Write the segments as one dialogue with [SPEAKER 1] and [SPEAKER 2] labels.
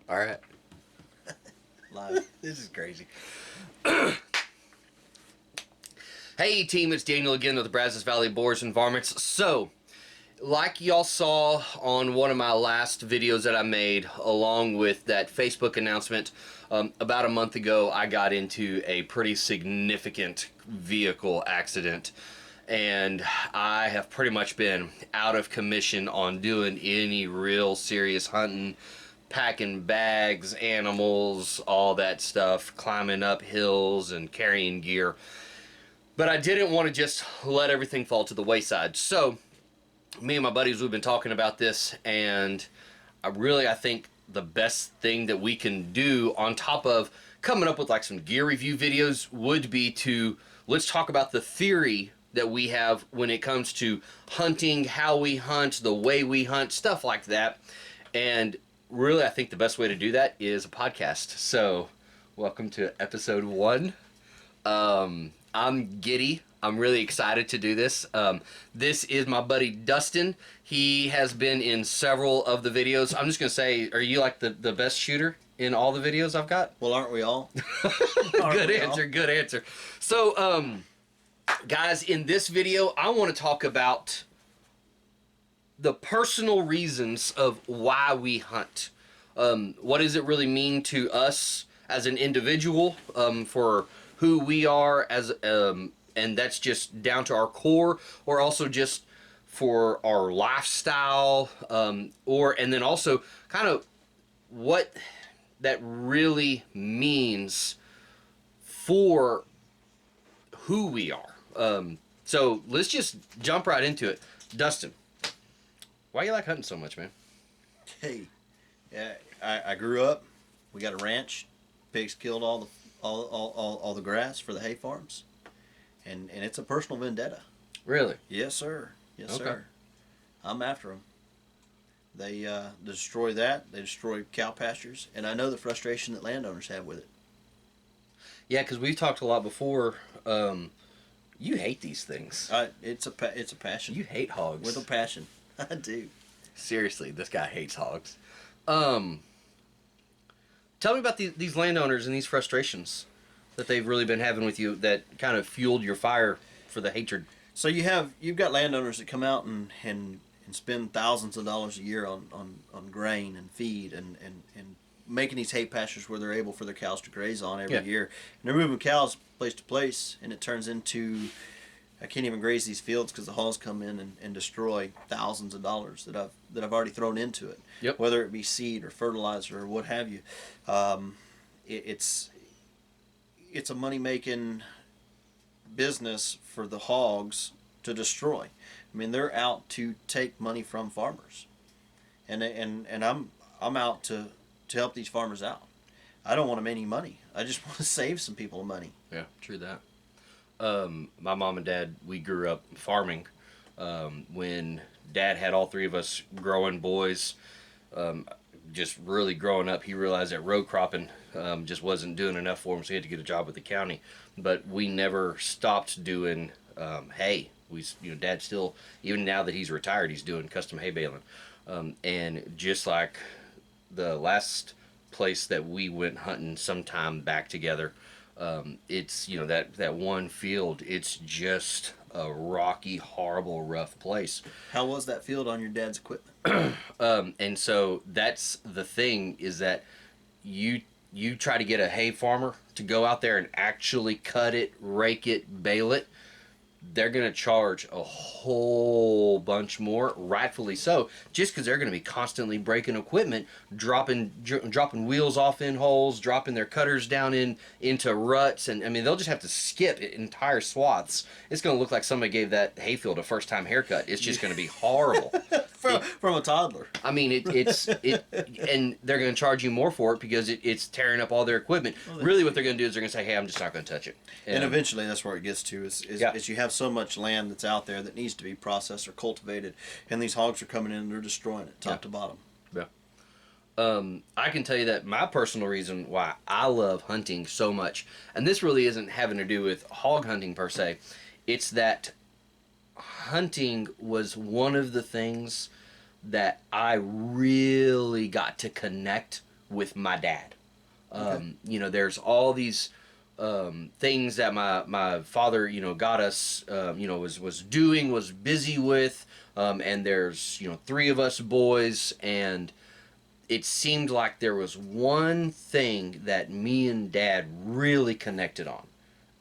[SPEAKER 1] All right.
[SPEAKER 2] Live. This is crazy.
[SPEAKER 1] Hey team, it's Daniel again with the Brazos Valley Boars and Varmits. So, like y'all saw on one of my last videos that I made, along with that Facebook announcement, about a month ago, I got into a pretty significant vehicle accident. And I have pretty much been out of commission on doing any real serious hunting, packing bags, animals, all that stuff, climbing up hills and carrying gear. But I didn't want to just let everything fall to the wayside. So, me and my buddies, we've been talking about this, and I think the best thing that we can do on top of coming up with like some gear review videos would be to, let's talk about the theory that we have when it comes to hunting, how we hunt, the way we hunt, stuff like that. And really, I think the best way to do that is a podcast. So, welcome to episode 1. I'm giddy. I'm really excited to do this. This is my buddy Dustin. He has been in several of the videos. I'm just going to say, are you like the best shooter in all the videos I've got?
[SPEAKER 2] Well, aren't we all?
[SPEAKER 1] Good answer. So, guys, in this video, I want to talk about the personal reasons of why we hunt. What does it really mean to us as an individual, for who we are as, and that's just down to our core, or also just for our lifestyle, and then also kind of what that really means for who we are. So let's just jump right into it. Dustin, why you like hunting so much, man?
[SPEAKER 2] Hey, yeah, I grew up. We got a ranch. Pigs killed all the grass for the hay farms, and it's a personal vendetta.
[SPEAKER 1] Really?
[SPEAKER 2] Yes, sir. Yes,
[SPEAKER 1] Okay.
[SPEAKER 2] sir. I'm after them. They destroy that. They destroy cow pastures, and I know the frustration that landowners have with it.
[SPEAKER 1] Yeah, because we've talked a lot before. You hate these things.
[SPEAKER 2] It's a passion.
[SPEAKER 1] You hate hogs.
[SPEAKER 2] With a passion. I do.
[SPEAKER 1] Seriously, this guy hates hogs. Tell me about these landowners and these frustrations that they've really been having with you that kind of fueled your fire for the hatred.
[SPEAKER 2] So you've got landowners that come out and spend thousands of dollars a year on grain and feed and making these hay pastures where they're able for their cows to graze on every year. And they're moving cows place to place, and it turns into, I can't even graze these fields because the hogs come in and destroy thousands of dollars that I've already thrown into it.
[SPEAKER 1] Yep.
[SPEAKER 2] Whether it be seed or fertilizer or what have you. It's a money-making business for the hogs to destroy. I mean, they're out to take money from farmers, and I'm out to help these farmers out. I don't want them any money. I just want to save some people money.
[SPEAKER 1] Yeah, true that. My mom and dad, we grew up farming. When Dad had all three of us growing boys, just really growing up, he realized that row cropping just wasn't doing enough for him, so he had to get a job with the county. But we never stopped doing hay. Dad still, even now that he's retired, he's doing custom hay baling. And just like the last place that we went hunting sometime back together, it's that one field, it's just a rocky, horrible, rough place.
[SPEAKER 2] How was that field on your dad's equipment?
[SPEAKER 1] And so that's the thing, is that you try to get a hay farmer to go out there and actually cut it, rake it, bale it, they're going to charge a whole bunch more, rightfully so, just because they're going to be constantly breaking equipment, dropping wheels off in holes, dropping their cutters down into ruts, and I mean, they'll just have to skip entire swaths. It's going to look like somebody gave that hayfield a first-time haircut. It's just going to be horrible.
[SPEAKER 2] From a toddler.
[SPEAKER 1] I mean, and they're going to charge you more for it because it's tearing up all their equipment. Really, what they're going to do is they're going to say, "Hey, I'm just not going to touch it."
[SPEAKER 2] And eventually, that's where it gets to. Is you have so much land that's out there that needs to be processed or cultivated, and these hogs are coming in and they're destroying it top to bottom.
[SPEAKER 1] Yeah. I can tell you that my personal reason why I love hunting so much, and this really isn't having to do with hog hunting per se, it's that hunting was one of the things that I really got to connect with my dad.
[SPEAKER 2] Okay.
[SPEAKER 1] You know, there's all these things that my father, you know, got us, you know, was doing, was busy with, and there's, you know, three of us boys, and it seemed like there was one thing that me and dad really connected on,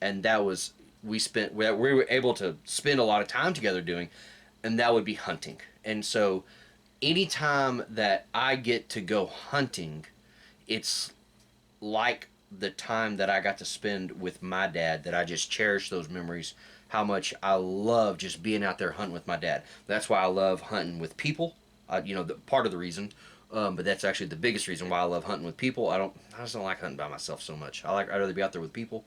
[SPEAKER 1] and that was we were able to spend a lot of time together doing, and that would be hunting. And so anytime that I get to go hunting, it's like the time that I got to spend with my dad, that I just cherish those memories, how much I love just being out there hunting with my dad. That's why I love hunting with people. You know, part of the reason, but that's actually the biggest reason why I love hunting with people. I just don't like hunting by myself so much. I'd rather be out there with people.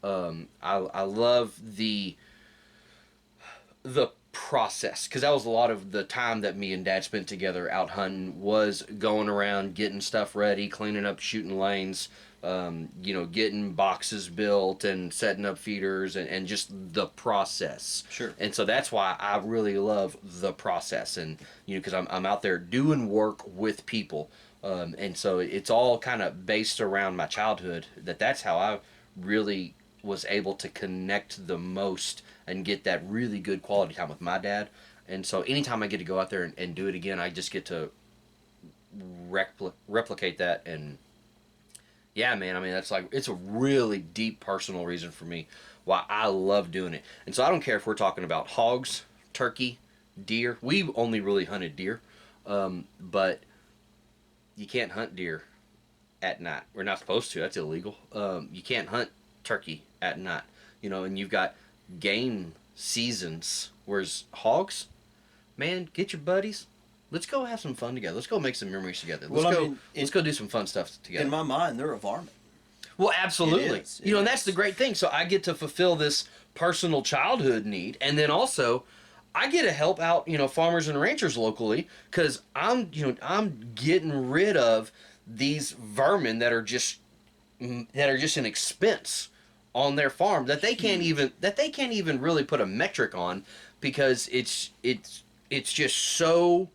[SPEAKER 1] I love the process, because that was a lot of the time that me and dad spent together out hunting, was going around getting stuff ready, cleaning up shooting lanes, you know, getting boxes built and setting up feeders, and just the process.
[SPEAKER 2] Sure.
[SPEAKER 1] And so that's why I really love the process, and you know, because I'm out there doing work with people, and so it's all kind of based around my childhood. That's how I really was able to connect the most and get that really good quality time with my dad. And so anytime I get to go out there and do it again, I just get to replicate that. And yeah, man, I mean, that's like, it's a really deep personal reason for me why I love doing it. And so I don't care if we're talking about hogs, turkey, deer. We've only really hunted deer, but you can't hunt deer at night. We're not supposed to. That's illegal. You can't hunt turkey at night, you know, and you've got game seasons, whereas hogs, man, get your buddies, let's go have some fun together, let's go make some memories together, let's go do some fun stuff together.
[SPEAKER 2] In my mind, they're a varmint.
[SPEAKER 1] Well, absolutely.
[SPEAKER 2] It
[SPEAKER 1] You know, and
[SPEAKER 2] is.
[SPEAKER 1] that's the great thing. So I get to fulfill this personal childhood need, and then also I get to help out, you know, farmers and ranchers locally, because I'm getting rid of these vermin that are just an expense on their farm, that they can't even really put a metric on, because it's just so,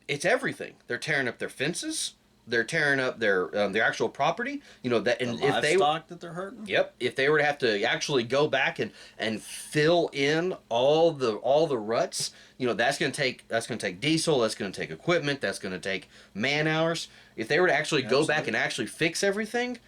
[SPEAKER 1] it's everything. They're tearing up their fences. They're tearing up their actual property. You know that, and
[SPEAKER 2] The
[SPEAKER 1] if they
[SPEAKER 2] livestock that they're hurting.
[SPEAKER 1] Yep. If they were to have to actually go back and fill in all the ruts, you know, that's gonna take diesel, that's gonna take equipment, that's gonna take man hours. If they were to actually go back and actually fix everything,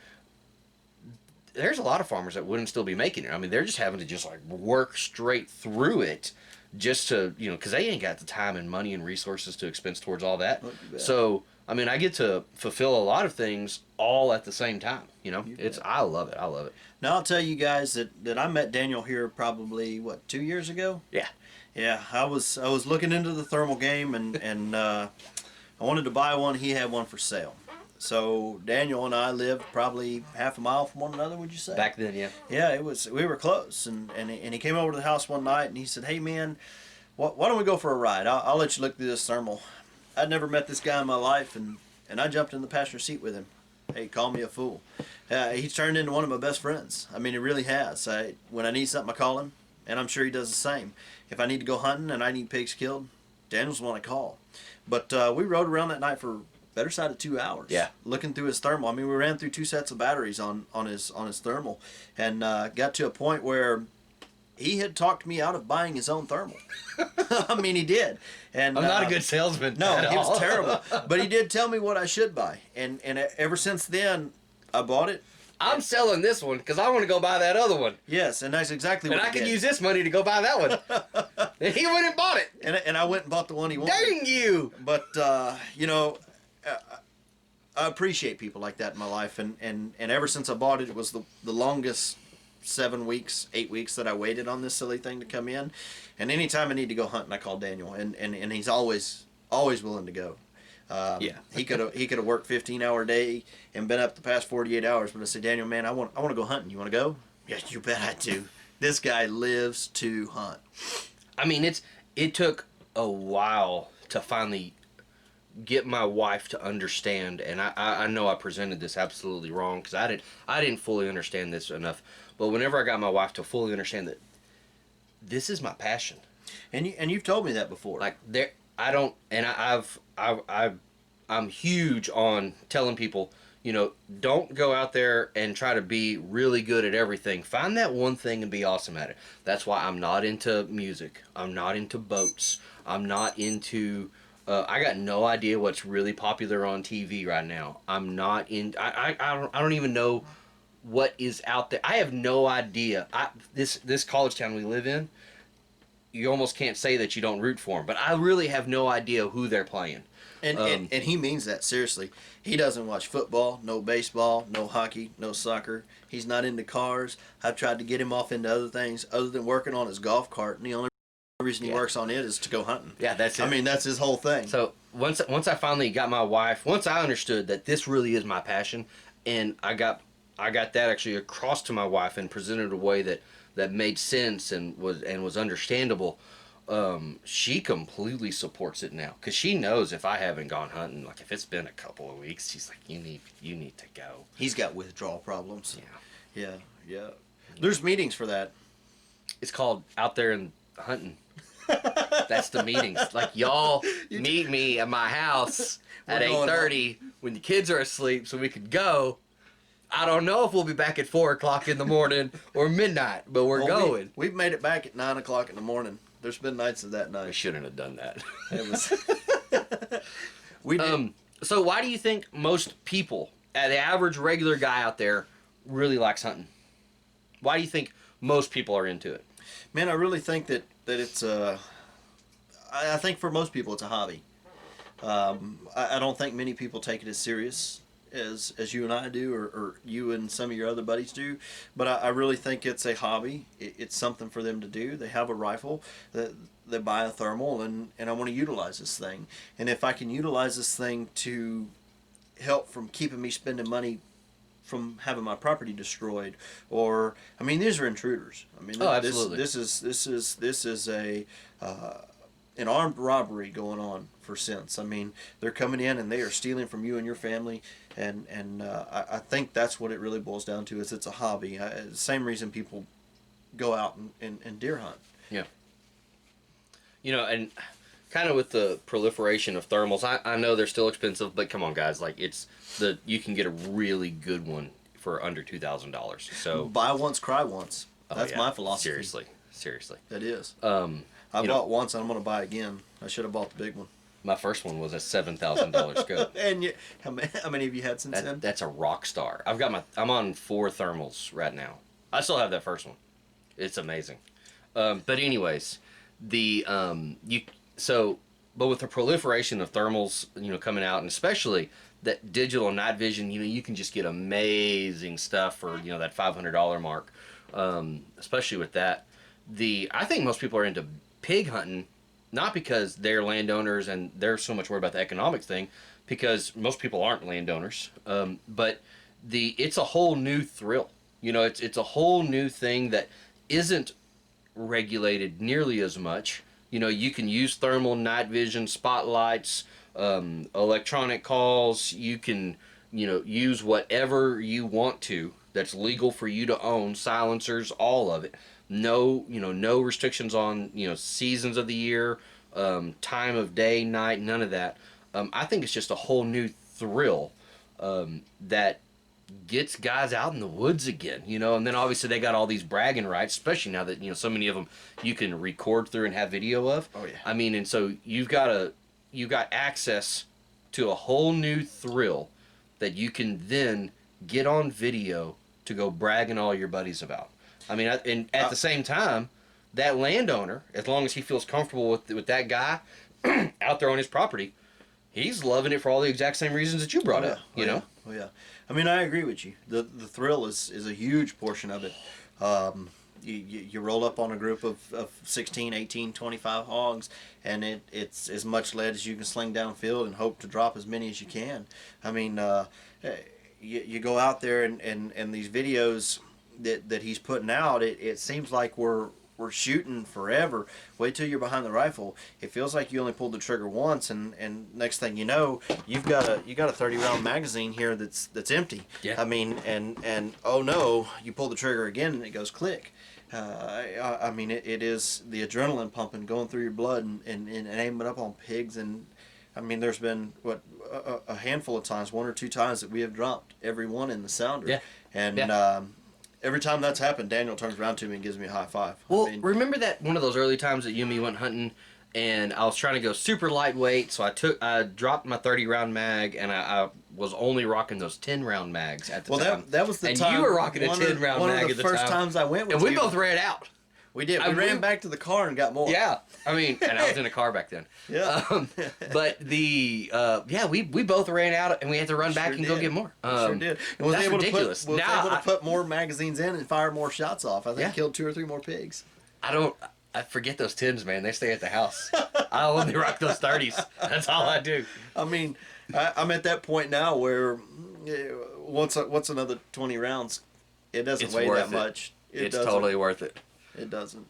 [SPEAKER 1] there's a lot of farmers that wouldn't still be making it. I mean, they're just having to just like work straight through it, just to, you know, because they ain't got the time and money and resources to expense towards all that. So I mean, I get to fulfill a lot of things all at the same time. You know, I love it. I love it.
[SPEAKER 2] Now I'll tell you guys that I met Daniel here probably 2 years ago.
[SPEAKER 1] Yeah.
[SPEAKER 2] Yeah, I was looking into the thermal game, and I wanted to buy one. He had one for sale. So Daniel and I lived probably half a mile from one another, would you say?
[SPEAKER 1] Back then, yeah.
[SPEAKER 2] Yeah, we were close, and he came over to the house one night, and he said, "Hey man, why don't we go for a ride? I'll let you look through this thermal." I'd never met this guy in my life, and I jumped in the passenger seat with him. Hey, call me a fool. He's turned into one of my best friends. I mean, he really has. When I need something, I call him, and I'm sure he does the same. If I need to go hunting and I need pigs killed, Daniel's the one I call. But we rode around that night for better side of 2 hours.
[SPEAKER 1] Yeah.
[SPEAKER 2] Looking through his thermal. I mean, we ran through 2 sets of batteries on his thermal, and got to a point where he had talked me out of buying his own thermal. I mean, he did. And
[SPEAKER 1] I'm not a good salesman.
[SPEAKER 2] No,
[SPEAKER 1] at
[SPEAKER 2] he was
[SPEAKER 1] all.
[SPEAKER 2] terrible. But he did tell me what I should buy, and ever since then, I bought it.
[SPEAKER 1] I'm selling this one because I want to go buy that other one.
[SPEAKER 2] Yes, and that's exactly what
[SPEAKER 1] And
[SPEAKER 2] he
[SPEAKER 1] I can
[SPEAKER 2] did.
[SPEAKER 1] use this money to go buy that one. And he went and bought it.
[SPEAKER 2] And I went and bought the one he wanted.
[SPEAKER 1] Dang you!
[SPEAKER 2] But you know, I appreciate people like that in my life, and ever since I bought it, it was the longest 7 weeks, 8 weeks that I waited on this silly thing to come in. And anytime I need to go hunting, I call Daniel, and he's always willing to go.
[SPEAKER 1] Yeah.
[SPEAKER 2] He could have worked 15-hour day and been up the past 48 hours, but I said, Daniel, man, I want to go hunting. You want to go? Yes, you bet I do. This guy lives to hunt.
[SPEAKER 1] I mean, it took a while to finally get my wife to understand, and I know I presented this absolutely wrong, because I didn't fully understand this enough. But whenever I got my wife to fully understand that this is my passion,
[SPEAKER 2] And you've told me that before.
[SPEAKER 1] like there, I don't, and I've I'm huge on telling people, don't go out there and try to be really good at everything. Find that one thing and be awesome at it. That's why I'm not into music. I'm not into boats. I'm not into. I got no idea what's really popular on TV right now. I'm not in. I don't even know what is out there. I have no idea. This college town we live in, you almost can't say that you don't root for them. But I really have no idea who they're playing.
[SPEAKER 2] And he means that seriously. He doesn't watch football, no baseball, no hockey, no soccer. He's not into cars. I've tried to get him off into other things other than working on his golf cart, and the only reason he works on it is to go hunting.
[SPEAKER 1] Yeah, that's it.
[SPEAKER 2] I mean, that's his whole thing.
[SPEAKER 1] So once I finally got my wife, once I understood that this really is my passion, and I got that actually across to my wife and presented a way that made sense and was understandable. She completely supports it now because she knows if I haven't gone hunting, like if it's been a couple of weeks, she's like, you need to go.
[SPEAKER 2] He's got withdrawal problems.
[SPEAKER 1] Yeah.
[SPEAKER 2] Yeah. There's meetings for that.
[SPEAKER 1] It's called out there and hunting. That's the meetings. Like, y'all meet me at my house at 8:30 when the kids are asleep so we could go. I don't know if we'll be back at 4 o'clock in the morning or midnight, but we're going.
[SPEAKER 2] We've made it back at 9 o'clock in the morning. There's been nights of that night.
[SPEAKER 1] We shouldn't have done that.
[SPEAKER 2] It was. We did.
[SPEAKER 1] So why do you think most people, the average regular guy out there, really likes hunting? Why do you think most people are into it?
[SPEAKER 2] Man, I really think that it's I think for most people it's a hobby. I don't think many people take it as serious as you and I do, or you and some of your other buddies do. But I really think it's a hobby. It's something for them to do. They have a rifle, they buy a thermal, and I want to utilize this thing. And if I can utilize this thing to help from keeping me spending money from having my property destroyed, or I mean, these are intruders. I mean,
[SPEAKER 1] absolutely.
[SPEAKER 2] This is a an armed robbery going on for sense. I mean, they're coming in and they are stealing from you and your family, and I think that's what it really boils down to. Is it's a hobby. The same reason people go out and deer hunt.
[SPEAKER 1] Yeah. And kind of with the proliferation of thermals, I know they're still expensive, but come on, guys, like you can get a really good one for under $2,000. So
[SPEAKER 2] buy once, cry once. That's my philosophy.
[SPEAKER 1] Seriously.
[SPEAKER 2] That is. I bought once, and I'm going to buy again. I should have bought the big one.
[SPEAKER 1] My first one was a $7,000 scope.
[SPEAKER 2] And how many have you had since then?
[SPEAKER 1] That's a rock star. I'm on 4 thermals right now. I still have that first one. It's amazing. But anyways, but with the proliferation of thermals, coming out, and especially that digital night vision, you can just get amazing stuff for that $500 mark. Especially with that, I think most people are into pig hunting, not because they're landowners and they're so much worried about the economics thing, because most people aren't landowners. But it's a whole new thrill. It's a whole new thing that isn't regulated nearly as much. You can use thermal night vision, spotlights, electronic calls. You can, use whatever you want to that's legal for you to own, silencers, all of it. No restrictions on, seasons of the year, time of day, night, none of that. I think it's just a whole new thrill that gets guys out in the woods again, and then obviously they got all these bragging rights, especially now that, so many of them you can record through and have video of.
[SPEAKER 2] Oh, yeah.
[SPEAKER 1] I mean, and so you've got access to a whole new thrill that you can then get on video to go bragging all your buddies about. I mean, and at the same time, that landowner, as long as he feels comfortable with that guy out there on his property, he's loving it for all the exact same reasons that you brought up.
[SPEAKER 2] Oh yeah. I mean, I agree with you. The thrill is a huge portion of it. You roll up on a group of 16, 18, 25 hogs, and it's as much lead as you can sling downfield and hope to drop as many as you can. I mean, you go out there and these videos that he's putting out, it seems like we're shooting forever. Wait till you're behind the rifle. It feels like you only pulled the trigger once, and next thing you know, you got a 30-round magazine here that's empty.
[SPEAKER 1] Yeah.
[SPEAKER 2] I mean, and oh no, you pull the trigger again and it goes click. I mean, it is the adrenaline pumping, going through your blood and aiming up on pigs, and I mean, there's been a handful of times, 1 or 2 times that we have dropped every one in the sounder.
[SPEAKER 1] Yeah.
[SPEAKER 2] And every time that's happened, Daniel turns around to me and gives me a high five.
[SPEAKER 1] Well,
[SPEAKER 2] I mean,
[SPEAKER 1] remember that one of those early times that you and me went hunting, and I was trying to go super lightweight, so I dropped my 30-round mag, and I was only rocking those 10-round mags at the time.
[SPEAKER 2] that was the
[SPEAKER 1] and
[SPEAKER 2] time.
[SPEAKER 1] You were rocking a 10-round mag
[SPEAKER 2] one
[SPEAKER 1] at
[SPEAKER 2] of
[SPEAKER 1] the
[SPEAKER 2] the first
[SPEAKER 1] time.
[SPEAKER 2] times I went with
[SPEAKER 1] And we
[SPEAKER 2] you.
[SPEAKER 1] both ran out.
[SPEAKER 2] We did. We ran back to the car and got more.
[SPEAKER 1] Yeah. I mean, and I was in a car back then.
[SPEAKER 2] Yeah.
[SPEAKER 1] But we both ran out, and we had to run back and go get more.
[SPEAKER 2] Sure did. And was
[SPEAKER 1] that's
[SPEAKER 2] able
[SPEAKER 1] ridiculous.
[SPEAKER 2] to put more magazines in and fire more shots off. I think killed 2 or 3 more pigs.
[SPEAKER 1] I forget those 10s, man. They stay at the house. I only rock those 30s. That's all I do.
[SPEAKER 2] I mean, I'm at that point now where once another 20 rounds, it doesn't weigh that much.
[SPEAKER 1] It's totally worth it.
[SPEAKER 2] It doesn't.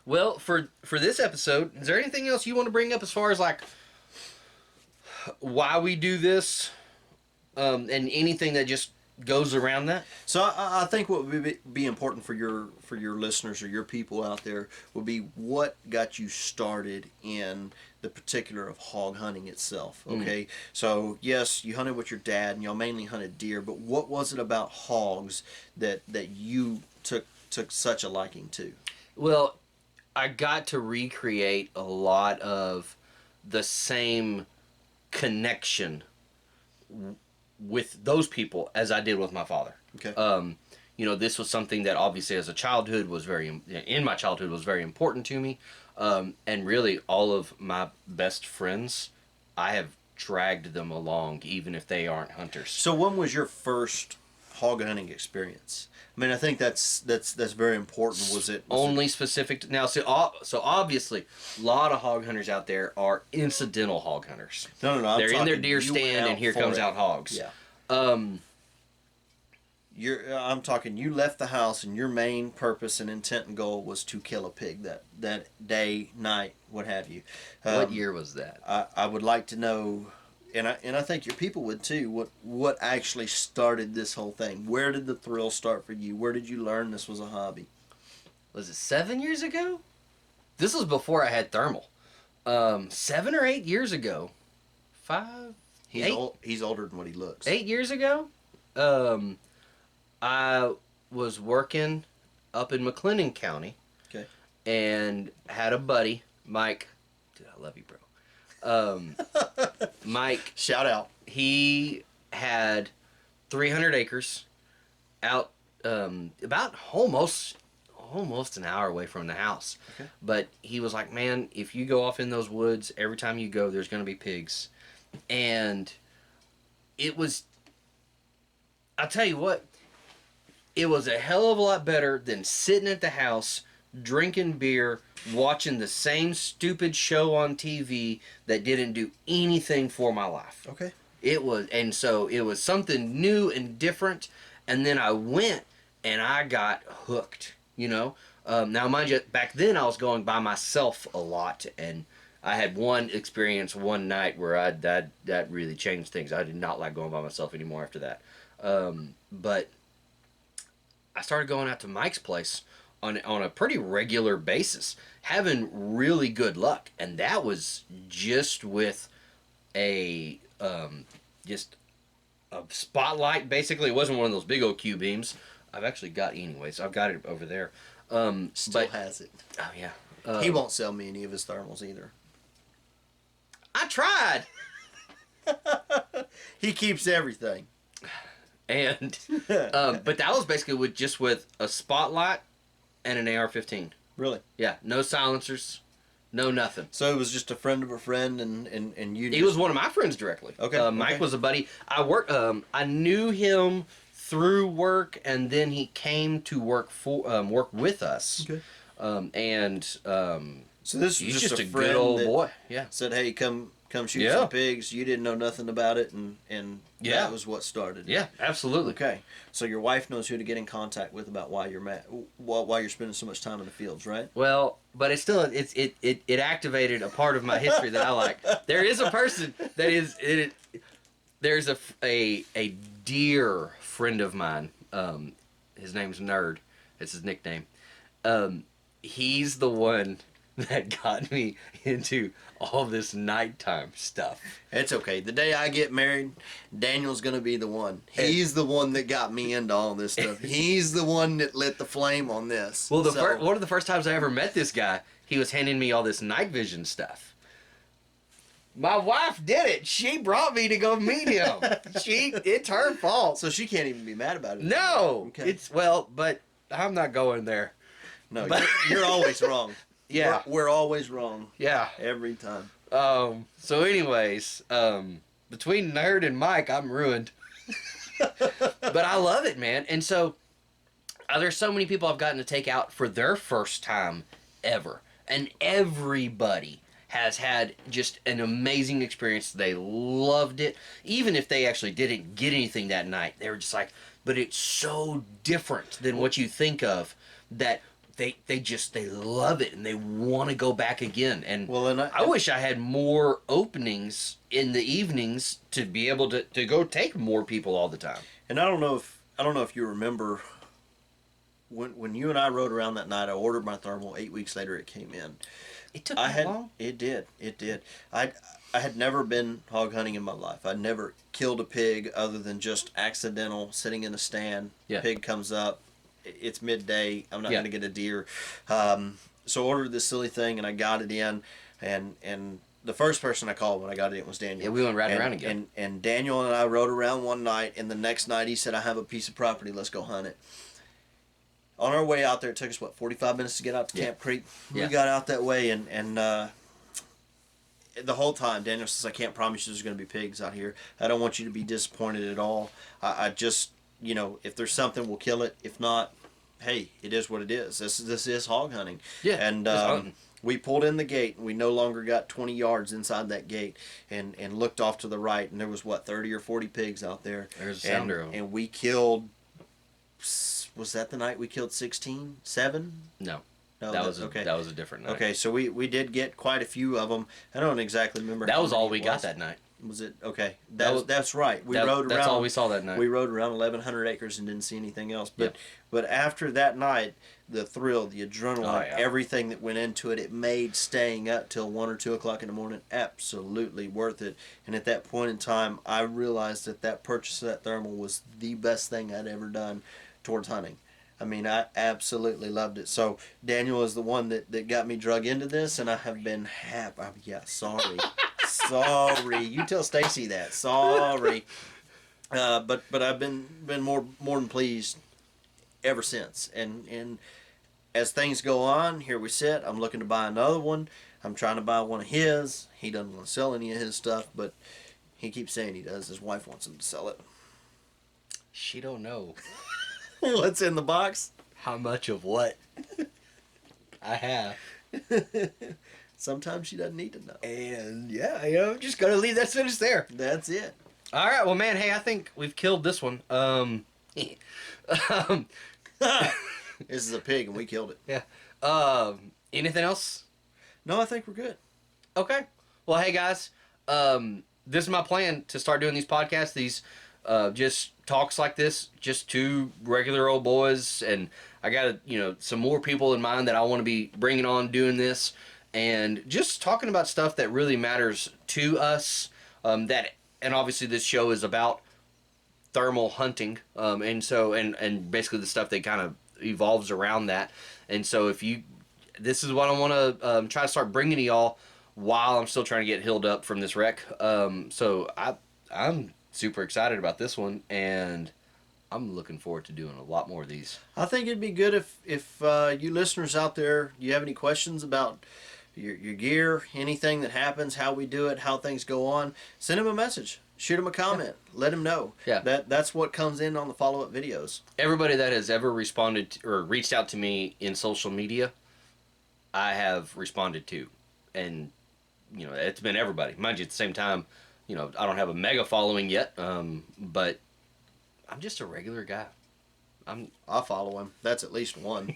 [SPEAKER 1] Well, for this episode, is there anything else you want to bring up as far as like why we do this, and anything that just goes around that?
[SPEAKER 2] So I think what would be important for your listeners or your people out there would be what got you started in the particular of hog hunting itself. Okay, so yes, you hunted with your dad and y'all mainly hunted deer, but what was it about hogs that you took such a liking to?
[SPEAKER 1] Well, I got to recreate a lot of the same connection with those people as I did with my father.
[SPEAKER 2] Okay.
[SPEAKER 1] This was something that obviously as a childhood was very important to me. And really all of my best friends, I have dragged them along even if they aren't hunters.
[SPEAKER 2] So when was your first hog hunting experience? I mean, I think that's very important. Was it
[SPEAKER 1] only specific to, now? So obviously, a lot of hog hunters out there are incidental hog hunters.
[SPEAKER 2] No.
[SPEAKER 1] They're in their deer stand, and here comes out hogs.
[SPEAKER 2] Yeah.
[SPEAKER 1] Um,
[SPEAKER 2] I'm talking. You left the house, and your main purpose and intent and goal was to kill a pig that day, night, what have you.
[SPEAKER 1] What year was that?
[SPEAKER 2] I would like to know. And I think your people would too. What actually started this whole thing? Where did the thrill start for you? Where did you learn this was a hobby?
[SPEAKER 1] Was it 7 years ago? This was before I had thermal. 7 or 8 years ago. 5.
[SPEAKER 2] He's older than what he looks.
[SPEAKER 1] 8 years ago. I was working up in McLennan County.
[SPEAKER 2] Okay.
[SPEAKER 1] And had a buddy, Mike. Dude, I love you, bro. Mike,
[SPEAKER 2] shout out.
[SPEAKER 1] He had 300 acres out, about almost an hour away from the house.
[SPEAKER 2] Okay.
[SPEAKER 1] But he was like, man, if you go off in those woods, every time you go, there's going to be pigs. And it was, I'll tell you what, it was a hell of a lot better than sitting at the house, drinking beer, watching the same stupid show on TV that didn't do anything for my life.
[SPEAKER 2] Okay.
[SPEAKER 1] It was something new and different, and then I went and I got hooked, Now, mind you, back then I was going by myself a lot, and I had one experience one night where that really changed things. I did not like going by myself anymore after that. But I started going out to Mike's place on a pretty regular basis, having really good luck, and that was just with a spotlight. Basically, it wasn't one of those big old Q beams. I've actually got it anyways. I've got it over there.
[SPEAKER 2] Still has it.
[SPEAKER 1] Oh yeah.
[SPEAKER 2] He won't sell me any of his thermals either.
[SPEAKER 1] I tried.
[SPEAKER 2] He keeps everything.
[SPEAKER 1] And but that was basically with a spotlight and an AR-15.
[SPEAKER 2] Really?
[SPEAKER 1] Yeah, no silencers, no nothing.
[SPEAKER 2] So it was just a friend of a friend, and you.
[SPEAKER 1] He was one of my friends directly.
[SPEAKER 2] Okay.
[SPEAKER 1] Mike was a buddy. I knew him through work, and then he came to work with us.
[SPEAKER 2] Okay.
[SPEAKER 1] So
[SPEAKER 2] this
[SPEAKER 1] he's
[SPEAKER 2] was
[SPEAKER 1] just a
[SPEAKER 2] friend
[SPEAKER 1] good old
[SPEAKER 2] that
[SPEAKER 1] boy. Yeah.
[SPEAKER 2] Said, hey, come shoot some pigs. You didn't know nothing about it, and that was what started.
[SPEAKER 1] Yeah, absolutely.
[SPEAKER 2] Okay, so your wife knows who to get in contact with about why you're spending so much time in the fields, right?
[SPEAKER 1] Well, but it activated a part of my history that I like. There is a person that is there's a dear friend of mine. His name's Nerd. It's his nickname. He's the one that got me into all this nighttime stuff.
[SPEAKER 2] It's okay. The day I get married, Daniel's going to be the one. He's the one that got me into all this stuff. He's the one that lit the flame on this.
[SPEAKER 1] Well, one of the first times I ever met this guy, he was handing me all this night vision stuff. My wife did it. She brought me to go meet him. It's her fault.
[SPEAKER 2] So she can't even be mad about it.
[SPEAKER 1] No.
[SPEAKER 2] Okay.
[SPEAKER 1] But I'm not going there.
[SPEAKER 2] No, you're always wrong.
[SPEAKER 1] Yeah.
[SPEAKER 2] We're always wrong.
[SPEAKER 1] Yeah.
[SPEAKER 2] Every time.
[SPEAKER 1] So anyways, between Nerd and Mike, I'm ruined. But I love it, man. And so there's so many people I've gotten to take out for their first time ever. And everybody has had just an amazing experience. They loved it. Even if they actually didn't get anything that night, they were just like, but it's so different than what you think of that they love it and they want to go back again. And I wish I had more openings in the evenings to be able to go take more people all the time.
[SPEAKER 2] And I don't know if you remember when you and I rode around that night. I ordered my thermal. 8 weeks later, it came in.
[SPEAKER 1] It took that long?
[SPEAKER 2] It did. I had never been hog hunting in my life. I'd never killed a pig other than just accidental sitting in a stand.
[SPEAKER 1] Yeah.
[SPEAKER 2] Pig comes up. It's midday. I'm not going to get a deer. So I ordered this silly thing, and I got it in. And the first person I called when I got it in was Daniel.
[SPEAKER 1] Yeah, we went riding around again.
[SPEAKER 2] And Daniel and I rode around one night, and the next night he said, I have a piece of property. Let's go hunt it. On our way out there, it took us, 45 minutes to get out to Camp Creek? We got out that way, and the whole time, Daniel says, I can't promise you there's going to be pigs out here. I don't want you to be disappointed at all. I just, if there's something, we'll kill it. If not, hey, it is what it is. This is hog hunting.
[SPEAKER 1] Yeah,
[SPEAKER 2] and we pulled in the gate, and we no longer got 20 yards inside that gate, and looked off to the right, and there was, 30 or 40 pigs out there.
[SPEAKER 1] There's a sounder.
[SPEAKER 2] And we killed... Was that the night we killed 16? 7?
[SPEAKER 1] No.
[SPEAKER 2] No,
[SPEAKER 1] that was a different night.
[SPEAKER 2] Okay, so we did get quite a few of them. I don't exactly remember.
[SPEAKER 1] That was all we got that night.
[SPEAKER 2] Was it? Okay, that's right. We rode around.
[SPEAKER 1] That's all we saw that night.
[SPEAKER 2] We rode around 1,100 acres and didn't see anything else. But after that night, the thrill, the adrenaline, everything that went into it, it made staying up till 1 or 2 o'clock in the morning absolutely worth it. And at that point in time, I realized that purchase of that thermal was the best thing I'd ever done towards hunting. I mean, I absolutely loved it. So Daniel is the one that got me drug into this, and I have been happy. Sorry. Sorry. You tell Stacy that. Sorry. But I've been more than pleased ever since. And as things go on, here we sit. I'm looking to buy another one. I'm trying to buy one of his. He doesn't want to sell any of his stuff, but he keeps saying he does. His wife wants him to sell it.
[SPEAKER 1] She don't know.
[SPEAKER 2] What's in the box?
[SPEAKER 1] How much of what? I have.
[SPEAKER 2] Sometimes she doesn't need to know.
[SPEAKER 1] And I'm just gonna leave that sentence there.
[SPEAKER 2] That's it.
[SPEAKER 1] All right, well, man, hey, I think we've killed this one.
[SPEAKER 2] This is a pig, and we killed it.
[SPEAKER 1] Yeah. Anything else?
[SPEAKER 2] No, I think we're good.
[SPEAKER 1] Okay. Well, hey, guys, this is my plan to start doing these podcasts. These just talks like this, just two regular old boys, and I got some more people in mind that I want to be bringing on doing this, and just talking about stuff that really matters to us. And obviously this show is about thermal hunting, and basically the stuff that kind of evolves around that. And so this is what I want to try to start bringing to y'all while I'm still trying to get healed up from this wreck. So I'm super excited about this one, and I'm looking forward to doing a lot more of these.
[SPEAKER 2] I think it'd be good if you listeners out there, you have any questions about your gear, anything that happens, how we do it, how things go on, send them a message, shoot them a comment, let them know.
[SPEAKER 1] Yeah.
[SPEAKER 2] That's what comes in on the follow-up videos.
[SPEAKER 1] Everybody that has ever responded to, or reached out to me in social media, I have responded to, and it's been everybody. Mind you, at the same time, I don't have a mega following yet, but I'm just a regular guy.
[SPEAKER 2] I'll follow him. That's at least one.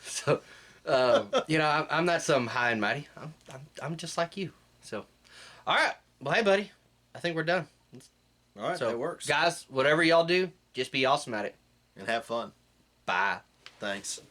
[SPEAKER 1] So, I'm not some high and mighty. I'm just like you. So, all right. Well, hey, buddy. I think we're done.
[SPEAKER 2] All right, that works.
[SPEAKER 1] Guys, whatever y'all do, just be awesome at it.
[SPEAKER 2] And have fun.
[SPEAKER 1] Bye.
[SPEAKER 2] Thanks.